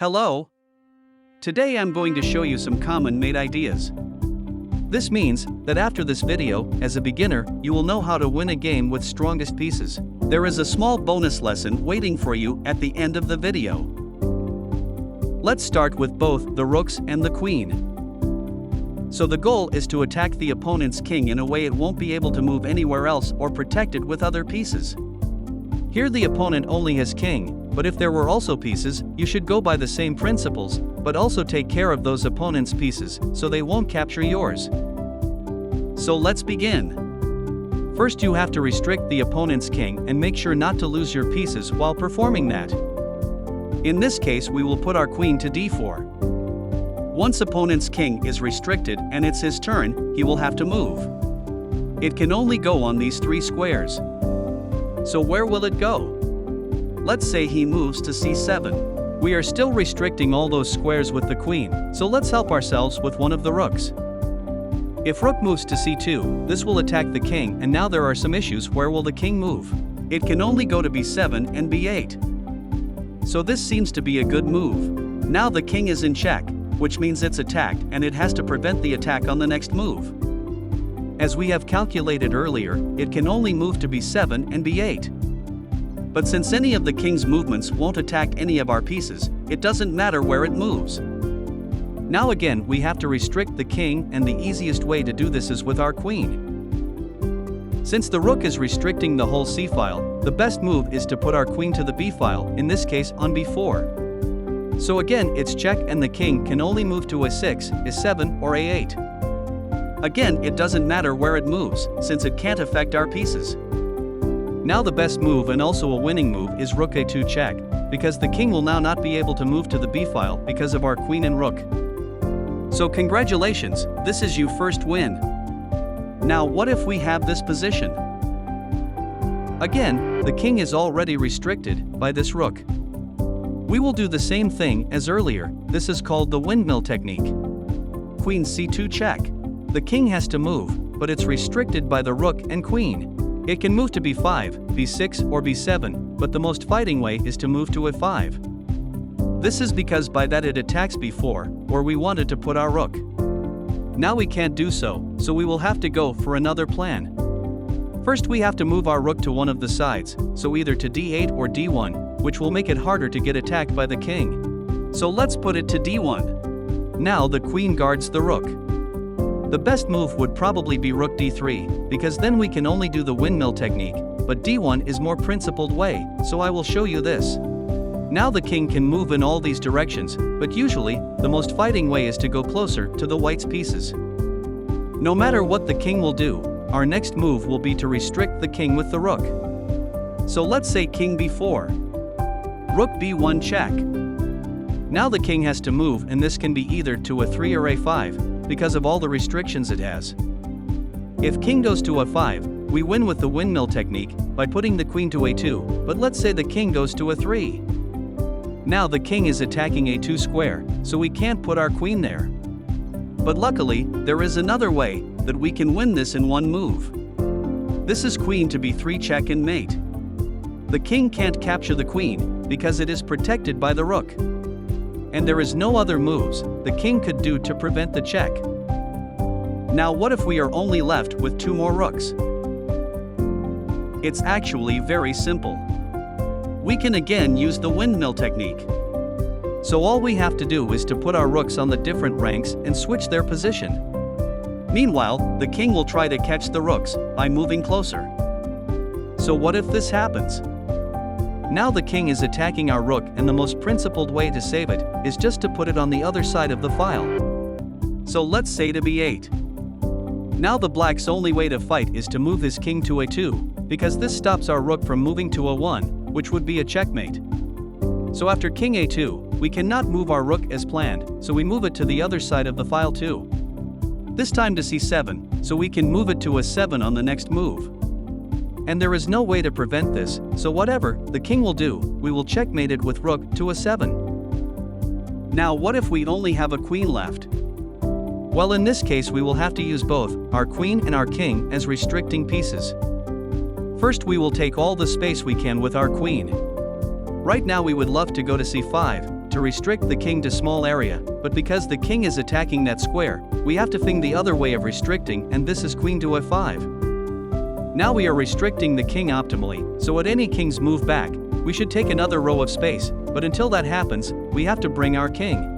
Hello! Today I'm going to show you some common mate ideas. This means that after this video, as a beginner, you will know how to win a game with strongest pieces. There is a small bonus lesson waiting for you at the end of the video. Let's start with both the rooks and the queen. So the goal is to attack the opponent's king in a way it won't be able to move anywhere else or protect it with other pieces. Here the opponent only has king, but if there were also pieces, you should go by the same principles, but also take care of those opponent's pieces, so they won't capture yours. So let's begin. First you have to restrict the opponent's king and make sure not to lose your pieces while performing that. In this case we will put our queen to d4. Once opponent's king is restricted and it's his turn, he will have to move. It can only go on these 3 squares. So where will it go? Let's say he moves to c7. We are still restricting all those squares with the queen, so let's help ourselves with one of the rooks. If rook moves to c2, this will attack the king, and now there are some issues. Where will the king move? It can only go to b7 and b8. So this seems to be a good move. Now the king is in check, which means it's attacked and it has to prevent the attack on the next move. As we have calculated earlier, it can only move to b7 and b8. But since any of the king's movements won't attack any of our pieces, it doesn't matter where it moves. Now again we have to restrict the king, and the easiest way to do this is with our queen. Since the rook is restricting the whole c-file, the best move is to put our queen to the b-file, in this case on b4. So again it's check and the king can only move to a6, a7 or a8. Again, it doesn't matter where it moves, since it can't affect our pieces. Now the best move and also a winning move is rook a2 check, because the king will now not be able to move to the b-file because of our queen and rook. So congratulations, this is your first win. Now what if we have this position? Again, the king is already restricted by this rook. We will do the same thing as earlier. This is called the windmill technique. Queen c2 check. The king has to move, but it's restricted by the rook and queen. It can move to b5, b6 or b7, but the most fighting way is to move to a5. This is because by that it attacks b4, where we wanted to put our rook. Now we can't do so, so we will have to go for another plan. First we have to move our rook to one of the sides, so either to d8 or d1, which will make it harder to get attacked by the king. So let's put it to d1. Now the queen guards the rook. The best move would probably be rook d3, because then we can only do the windmill technique, but d1 is more principled way, so I will show you this. Now the king can move in all these directions, but usually, the most fighting way is to go closer to the white's pieces. No matter what the king will do, our next move will be to restrict the king with the rook. So let's say king b4. Rook b1 check. Now the king has to move, and this can be either to a3 or a5. Because of all the restrictions it has. If king goes to a5, we win with the windmill technique by putting the queen to a2, but let's say the king goes to a3. Now the king is attacking a2 square, so we can't put our queen there. But luckily, there is another way that we can win this in one move. This is queen to b3 check and mate. The king can't capture the queen because it is protected by the rook. And there is no other moves the king could do to prevent the check. Now what if we are only left with 2 more rooks? It's actually very simple. We can again use the windmill technique. So all we have to do is to put our rooks on the different ranks and switch their position. Meanwhile, the king will try to catch the rooks by moving closer. So what if this happens? Now the king is attacking our rook, and the most principled way to save it is just to put it on the other side of the file. So let's say to b8. Now the black's only way to fight is to move his king to a2, because this stops our rook from moving to a1, which would be a checkmate. So after king a2, we cannot move our rook as planned, so we move it to the other side of the file too. This time to c7, so we can move it to a7 on the next move. And there is no way to prevent this, so whatever the king will do, we will checkmate it with rook to a7. Now what if we only have a queen left? Well, in this case we will have to use both our queen and our king as restricting pieces. First we will take all the space we can with our queen. Right now we would love to go to c5, to restrict the king to small area, but because the king is attacking that square, we have to think the other way of restricting, and this is queen to f5. Now we are restricting the king optimally, so at any king's move back, we should take another row of space, but until that happens, we have to bring our king.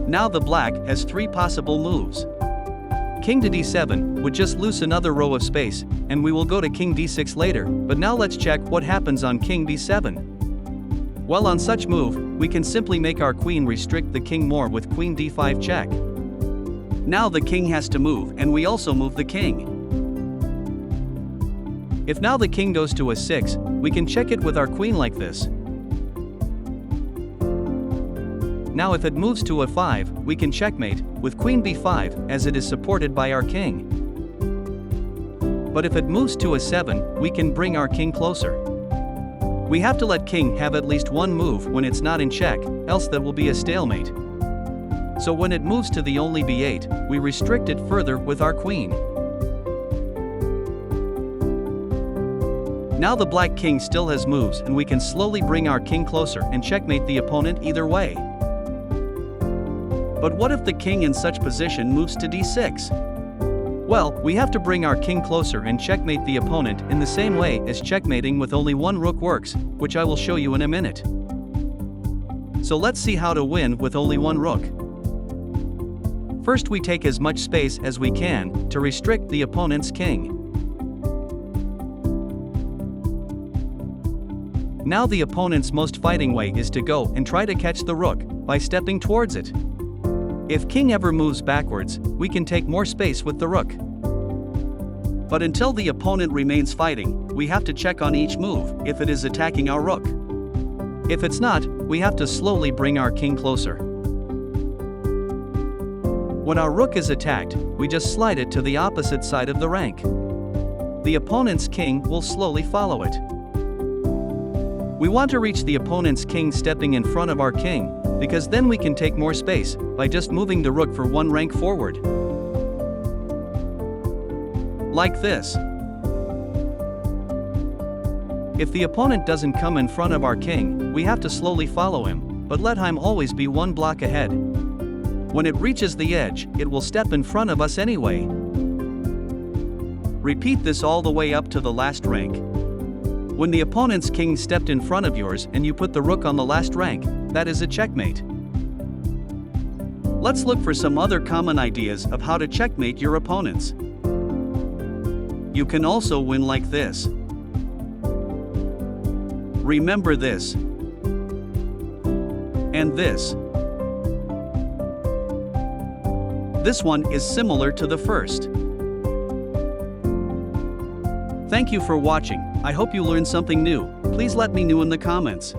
Now the black has 3 possible moves. King to d7 would just lose another row of space, and we will go to king d6 later, but now let's check what happens on king d7. Well, on such move, we can simply make our queen restrict the king more with queen d5 check. Now the king has to move, and we also move the king. If now the king goes to a6, we can check it with our queen like this. Now if it moves to a5, we can checkmate with queen b5 as it is supported by our king. But if it moves to a7, we can bring our king closer. We have to let king have at least one move when it's not in check, else that will be a stalemate. So when it moves to the only b8, we restrict it further with our queen. Now the black king still has moves, and we can slowly bring our king closer and checkmate the opponent either way. But what if the king in such position moves to d6? Well, we have to bring our king closer and checkmate the opponent in the same way as checkmating with only one rook works, which I will show you in a minute. So let's see how to win with only one rook. First, we take as much space as we can to restrict the opponent's king. Now the opponent's most fighting way is to go and try to catch the rook by stepping towards it. If king ever moves backwards, we can take more space with the rook. But until the opponent remains fighting, we have to check on each move if it is attacking our rook. If it's not, we have to slowly bring our king closer. When our rook is attacked, we just slide it to the opposite side of the rank. The opponent's king will slowly follow it. We want to reach the opponent's king stepping in front of our king, because then we can take more space by just moving the rook for one rank forward. Like this. If the opponent doesn't come in front of our king, we have to slowly follow him, but let him always be one block ahead. When it reaches the edge, it will step in front of us anyway. Repeat this all the way up to the last rank. When the opponent's king stepped in front of yours and you put the rook on the last rank, that is a checkmate. Let's look for some other common ideas of how to checkmate your opponents. You can also win like this. Remember this. And this. This one is similar to the first. Thank you for watching. I hope you learned something new. Please let me know in the comments.